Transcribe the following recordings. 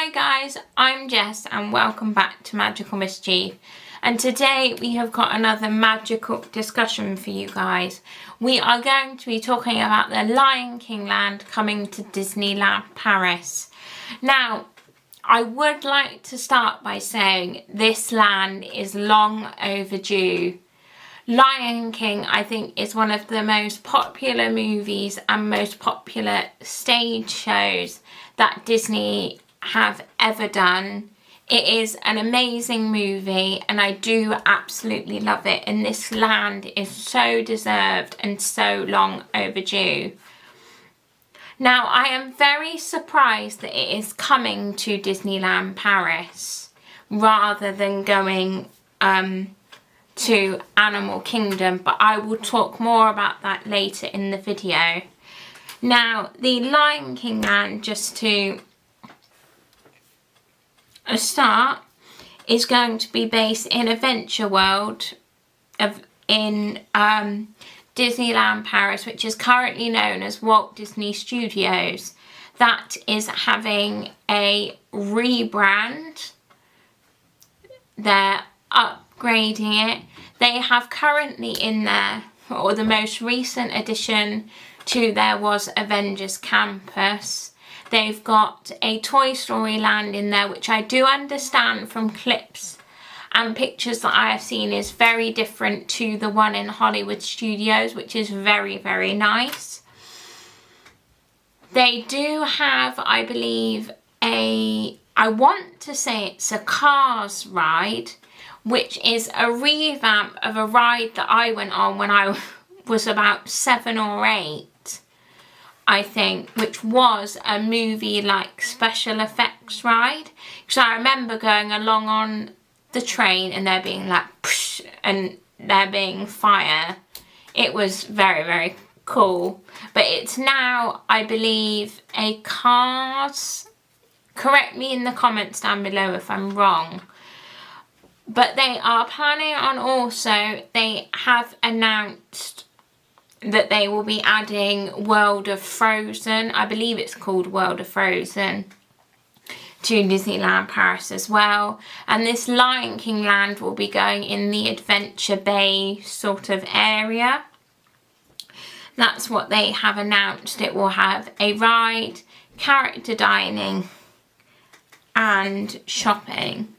Hi guys, I'm Jess and welcome back to Magical Mischief. And today we have got another magical discussion for you guys. We are going to be talking about the Lion King land coming to Disneyland Paris. Now, I would like to start by saying this land is long overdue. Lion King, I think, is one of the most popular movies and most popular stage shows that Disney have ever done. It is an amazing movie and I do absolutely love it, and this land is so deserved and so long overdue. Now, I am very surprised that it is coming to Disneyland Paris rather than going to Animal Kingdom, but I will talk more about that later in the video. Now, the Lion King land, just to start, is going to be based in Adventure World in Disneyland Paris, which is currently known as Walt Disney Studios. That is having a rebrand. They're upgrading it. They have currently in there, or the most recent addition to there was Avengers Campus. They've got a Toy Story land in there, which I do understand from clips and pictures that I have seen is very different to the one in Hollywood Studios, which is very, very nice. They do have, I believe, I want to say it's a Cars ride, which is a revamp of a ride that I went on when I was about 7 or 8, I think, which was a movie like special effects ride. Because I remember going along on the train and there being like psh, and there being fire. It was very, very cool. But it's now, I believe, a Cars. Correct me in the comments down below if I'm wrong. But they are planning on also, they have announced that they will be adding World of Frozen, I believe it's called World of Frozen, to Disneyland Paris as well. And this Lion King land will be going in the Adventure Bay sort of area. That's what they have announced. It will have a ride, character dining and shopping.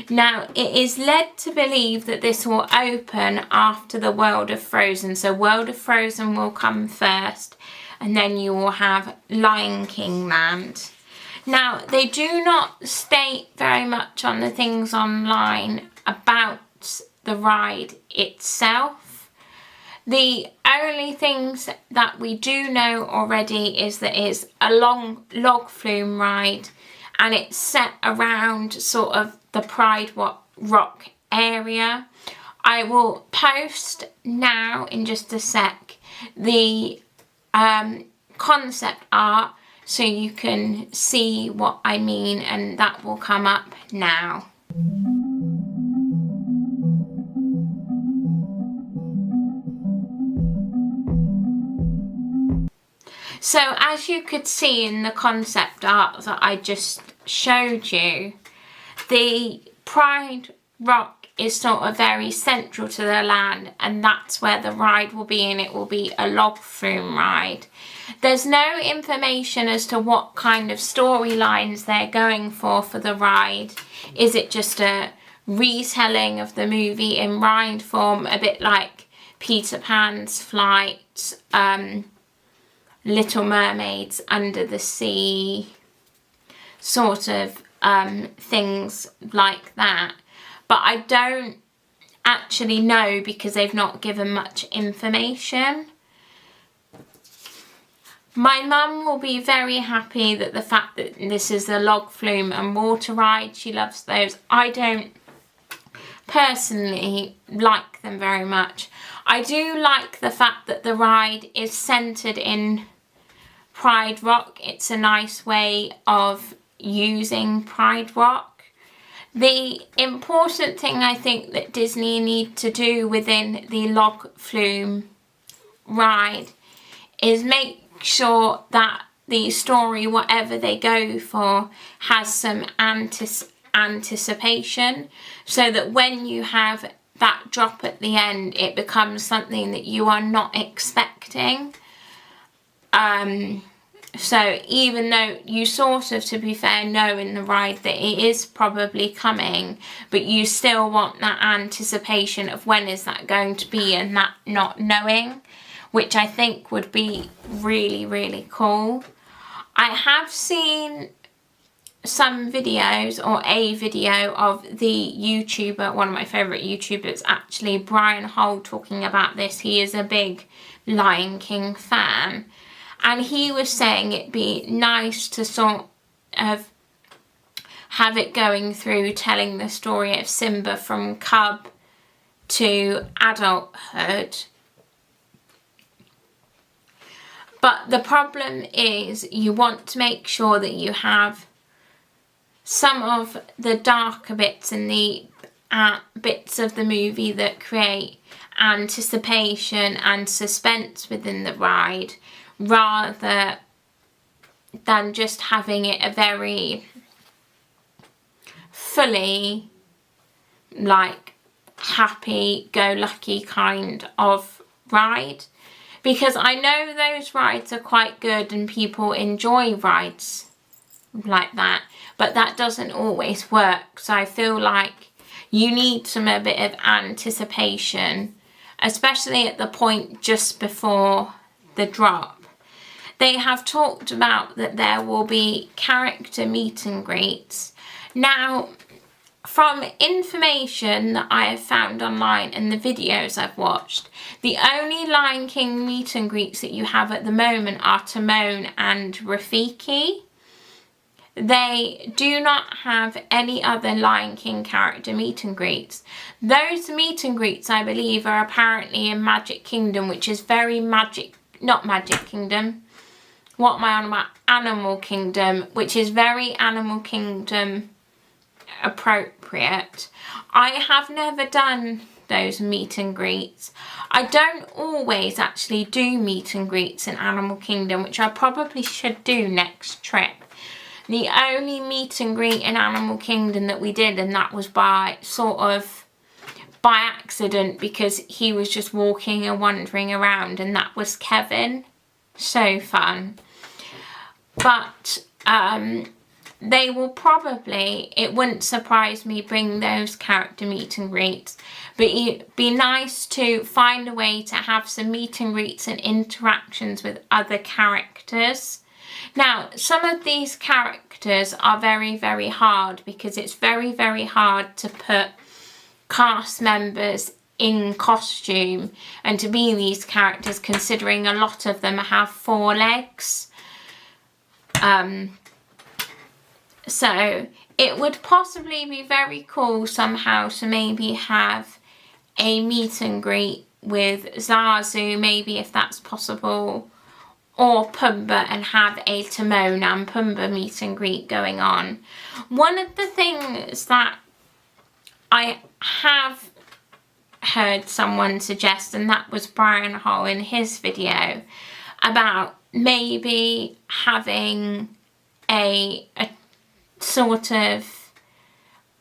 Now, it is led to believe that this will open after the World of Frozen. So World of Frozen will come first and then you will have Lion King land. Now, they do not state very much on the things online about the ride itself. The only things that we do know already is that it's a long log flume ride and it's set around sort of the Pride Rock area. I will post now in just a sec the concept art so you can see what I mean, and that will come up now. So as you could see in the concept art that I just showed you, the Pride Rock is sort of very central to the land, and that's where the ride will be, and it will be a log flume ride. There's no information as to what kind of storylines they're going for the ride. Is it just a retelling of the movie in ride form, a bit like Peter Pan's Flight, Little Mermaids Under the Sea, sort of things like that? But I don't actually know because they've not given much information. My mum will be very happy that the fact that this is a log flume and water ride, she loves those. I don't personally like them very much. I do like the fact that the ride is centred in Pride Rock. It's a nice way of using Pride Rock. The important thing I think that Disney need to do within the log flume ride is make sure that the story, whatever they go for, has some anticipation, so that when you have that drop at the end, it becomes something that you are not expecting. So even though you sort of, to be fair, know in the ride that it is probably coming, but you still want that anticipation of when is that going to be, and that not knowing, which I think would be really, really cool. I have seen some videos, or a video of the YouTuber, one of my favourite YouTubers actually, Brian Hull, talking about this. He is a big Lion King fan. And he was saying it'd be nice to sort of have it going through, telling the story of Simba from cub to adulthood. But the problem is you want to make sure that you have some of the darker bits and the bits of the movie that create anticipation and suspense within the ride, rather than just having it a very fully like happy-go-lucky kind of ride. Because I know those rides are quite good and people enjoy rides like that, but that doesn't always work. So I feel like you need a bit of anticipation, especially at the point just before the drop. They have talked about that there will be character meet and greets. Now, from information that I have found online and the videos I've watched, the only Lion King meet and greets that you have at the moment are Timon and Rafiki. They do not have any other Lion King character meet and greets. Those meet and greets, I believe, are apparently in Magic Kingdom, which is very not Magic Kingdom. What am I on about? Animal Kingdom, which is very Animal Kingdom appropriate. I have never done those meet and greets. I don't always actually do meet and greets in Animal Kingdom, which I probably should do next trip. The only meet and greet in Animal Kingdom that we did, and that was by accident, because he was just walking and wandering around, and that was Kevin. So fun. But they will probably, it wouldn't surprise me, bring those character meet and greets. But it'd be nice to find a way to have some meet and greets and interactions with other characters. Now, some of these characters are very, very hard, because it's very, very hard to put cast members in costume and to be these characters, considering a lot of them have 4 legs. So it would possibly be very cool somehow to maybe have a meet and greet with Zazu, maybe, if that's possible, or Pumbaa, and have a Timon and Pumbaa meet and greet going on. One of the things that I have heard someone suggest, and that was Brian Hull in his video, about maybe having a sort of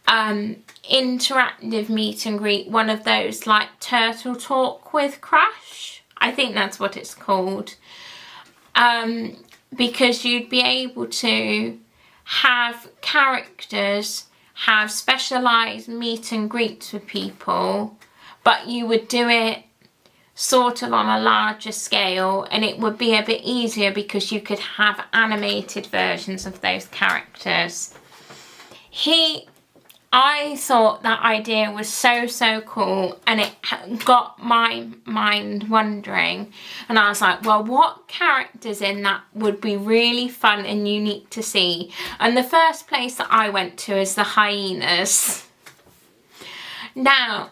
interactive meet and greet, one of those like Turtle Talk with Crash. I think that's what it's called. Because you'd be able to have characters have specialised meet and greets with people, but you would do it sort of on a larger scale, and it would be a bit easier because you could have animated versions of those characters. I thought that idea was so cool, and it got my mind wondering, and I was like, well, what characters in that would be really fun and unique to see? And the first place that I went to is the hyenas. Now,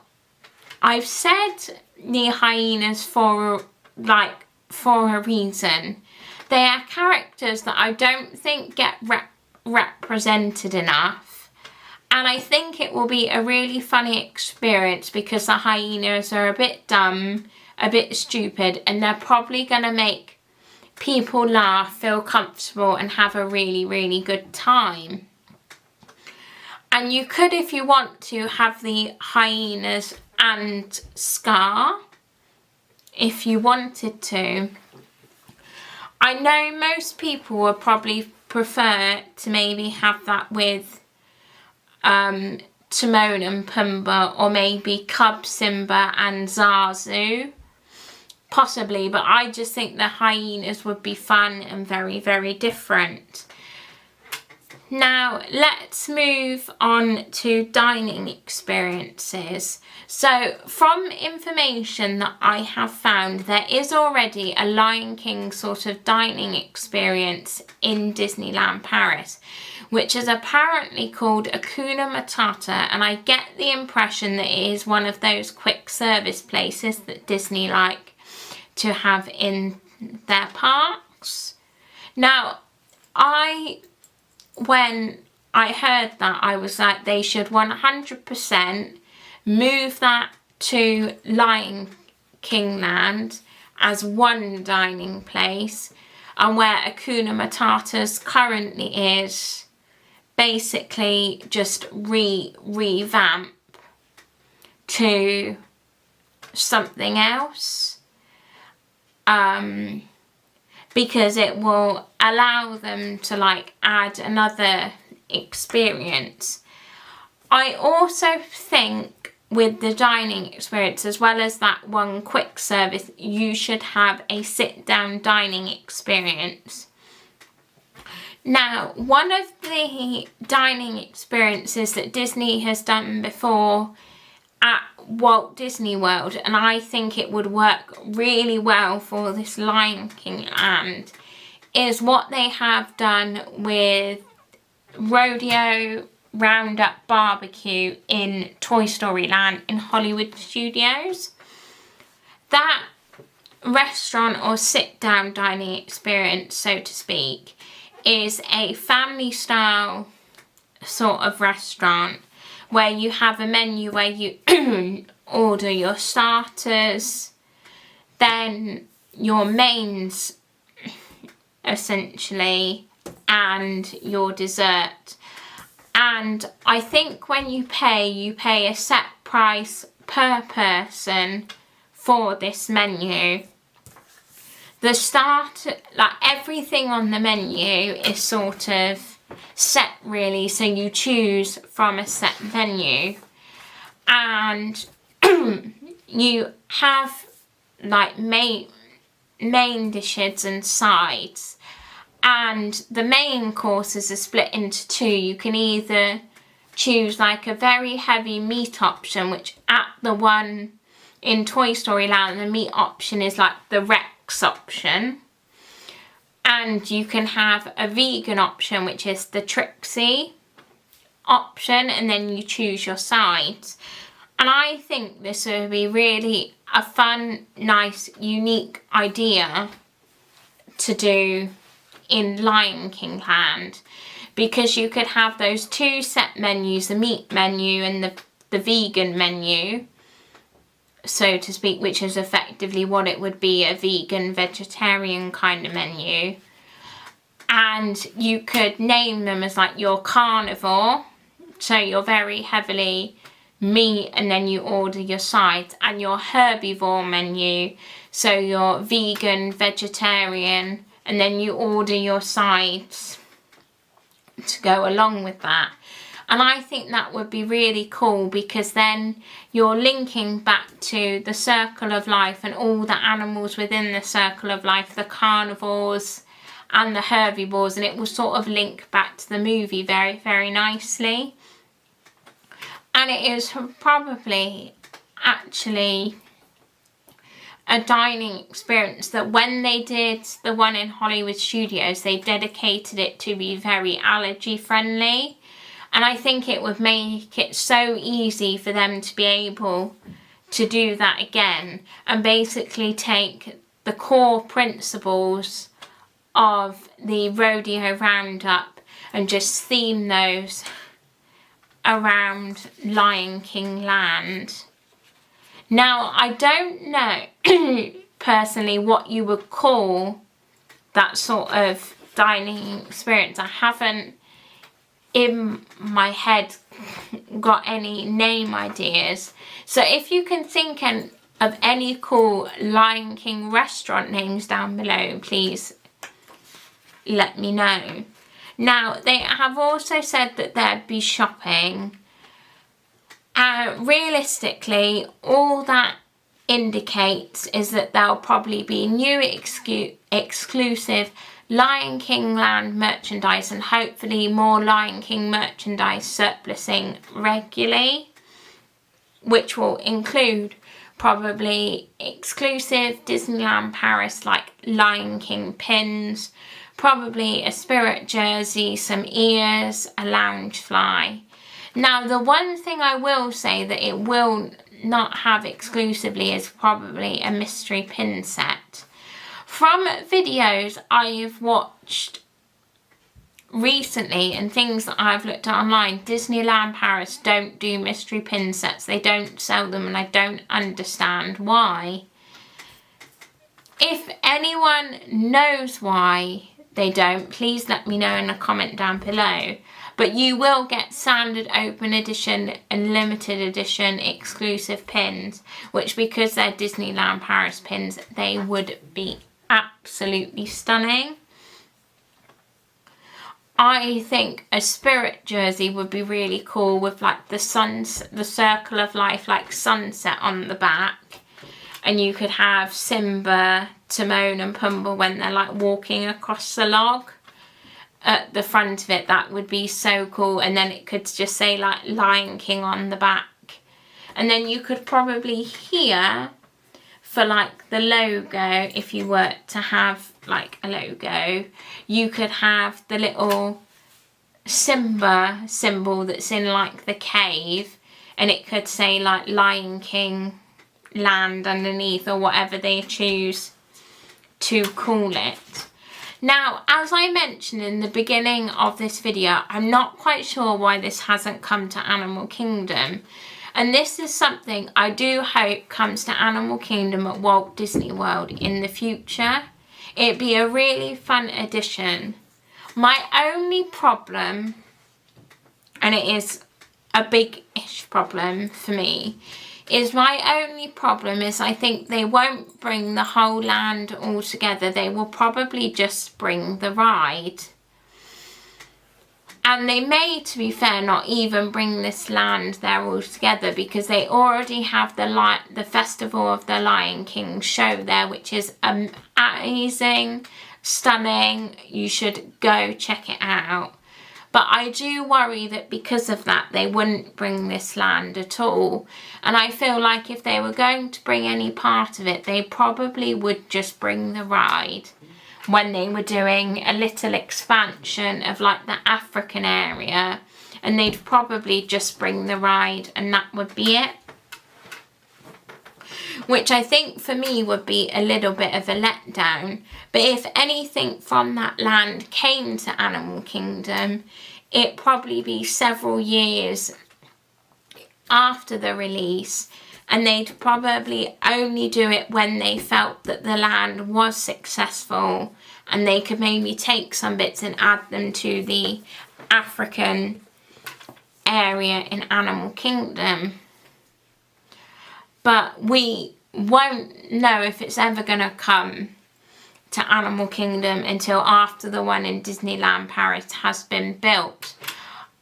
I've said the hyenas for a reason. They are characters that I don't think get represented enough, and I think it will be a really funny experience because the hyenas are a bit dumb, a bit stupid, and they're probably going to make people laugh, feel comfortable and have a really, really good time. And you could, if you want to, have the hyenas and Scar, if you wanted to. I know most people would probably prefer to maybe have that with Timon and Pumbaa, or maybe Cub, Simba and Zazu, possibly, but I just think the hyenas would be fun and very, very different. Now let's move on to dining experiences. So from information that I have found, there is already a Lion King sort of dining experience in Disneyland Paris, which is apparently called Hakuna Matata, and I get the impression that it is one of those quick service places that Disney like to have in their parks. Now, when I heard that, I was like, they should 100% move that to Lion King Land as one dining place, and where Hakuna Matata's currently is, basically just revamp to something else. Because it will allow them to like add another experience. I also think with the dining experience, as well as that one quick service, you should have a sit down dining experience. Now, one of the dining experiences that Disney has done before at Walt Disney World, and I think it would work really well for this Lion King Land, is what they have done with Rodeo Roundup Barbecue in Toy Story Land in Hollywood Studios. That restaurant or sit down dining experience, so to speak, is a family style sort of restaurant where you have a menu where you order your starters, then your mains essentially, and your dessert. And I think when you pay a set price per person for this menu. The like everything on the menu is sort of set really, so you choose from a set menu, and you have like main dishes and sides, and the main courses are split into two. You can either choose like a very heavy meat option, which at the one in Toy Story Land, the meat option is like the Rex option. And you can have a vegan option, which is the Trixie option, and then you choose your sides. And I think this would be really a fun, nice, unique idea to do in Lion King Land, because you could have those two set menus, the meat menu and the vegan menu, so to speak, which is effectively what it would be, a vegan vegetarian kind of menu. And you could name them as like your carnivore, so you're very heavily meat, and then you order your sides, and your herbivore menu, so you're vegan, vegetarian, and then you order your sides to go along with that. And I think that would be really cool, because then you're linking back to the circle of life and all the animals within the circle of life, the carnivores and the herbivores, and it will sort of link back to the movie very, very nicely. And it is probably actually a dining experience that when they did the one in Hollywood Studios, they dedicated it to be very allergy friendly. And I think it would make it so easy for them to be able to do that again, and basically take the core principles of the Rodeo Roundup and just theme those around Lion King Land. Now, I don't know personally what you would call that sort of dining experience. I haven't in my head got any name ideas. So if you can think of any cool Lion King restaurant names down below, please let me know. Now, they have also said that there'd be shopping. Realistically, all that indicates is that there'll probably be new exclusive Lion King Land merchandise, and hopefully more Lion King merchandise surplusing regularly, which will include probably exclusive Disneyland Paris like Lion King pins, probably a Spirit jersey, some ears, a lounge fly. Now, the one thing I will say that it will not have exclusively is probably a mystery pin set. From videos I've watched recently and things that I've looked at online, Disneyland Paris don't do mystery pin sets. They don't sell them, and I don't understand why. If anyone knows why they don't, please let me know in a comment down below. But you will get standard open edition and limited edition exclusive pins, which, because they're Disneyland Paris pins, they would be absolutely stunning. I think a Spirit jersey would be really cool with like the circle of life, like sunset on the back. And you could have Simba, Timon and Pumbaa when they're like walking across the log at the front of it. That would be so cool. And then it could just say like Lion King on the back. And then you could probably here, for like the logo, if you were to have like a logo, you could have the little Simba symbol that's in like the cave, and it could say like Lion King Land underneath, or whatever they choose to call it. Now, as I mentioned in the beginning of this video, I'm not quite sure why this hasn't come to Animal Kingdom. And this is something I do hope comes to Animal Kingdom at Walt Disney World in the future. It'd be a really fun addition. My only problem, and it is a big-ish problem for me, is I think they won't bring the whole land all together. They will probably just bring the ride. And they may, to be fair, not even bring this land there all together, because they already have the Festival of the Lion King show there, which is amazing, stunning. You should go check it out. But I do worry that because of that, they wouldn't bring this land at all. And I feel like if they were going to bring any part of it, they probably would just bring the ride when they were doing a little expansion of like the African area. And they'd probably just bring the ride and that would be it. Which I think for me would be a little bit of a letdown. But if anything from that land came to Animal Kingdom, it'd probably be several years after the release, and they'd probably only do it when they felt that the land was successful, and they could maybe take some bits and add them to the African area in Animal Kingdom. But we won't know if it's ever going to come to Animal Kingdom until after the one in Disneyland Paris has been built.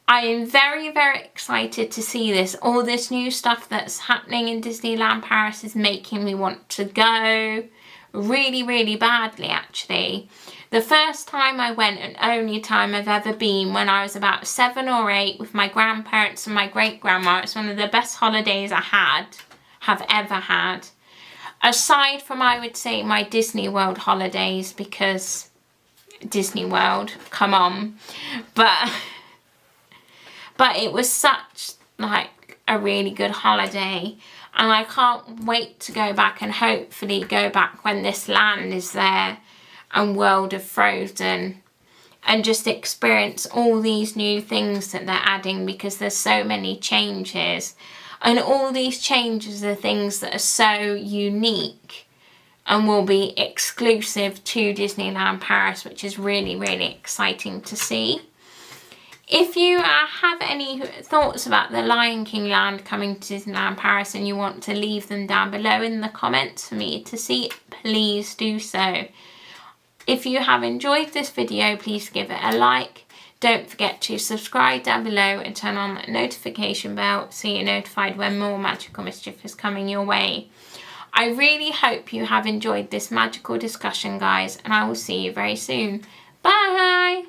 I am very, very excited to see this. All this new stuff that's happening in Disneyland Paris is making me want to go really, really badly, actually. The first time I went, and only time I've ever been, when I was about 7 or 8 with my grandparents and my great-grandma. It's one of the best holidays I have ever had. Aside from, I would say, my Disney World holidays, because Disney World, come on. But it was such like a really good holiday, and I can't wait to go back, and hopefully go back when this land is there and World of Frozen, and just experience all these new things that they're adding, because there's so many changes. And all these changes are things that are so unique and will be exclusive to Disneyland Paris, which is really, really exciting to see. If you have any thoughts about the Lion King land coming to Disneyland Paris and you want to leave them down below in the comments for me to see, please do so. If you have enjoyed this video, please give it a like. Don't forget to subscribe down below and turn on the notification bell so you're notified when more magical mischief is coming your way. I really hope you have enjoyed this magical discussion, guys, and I will see you very soon. Bye!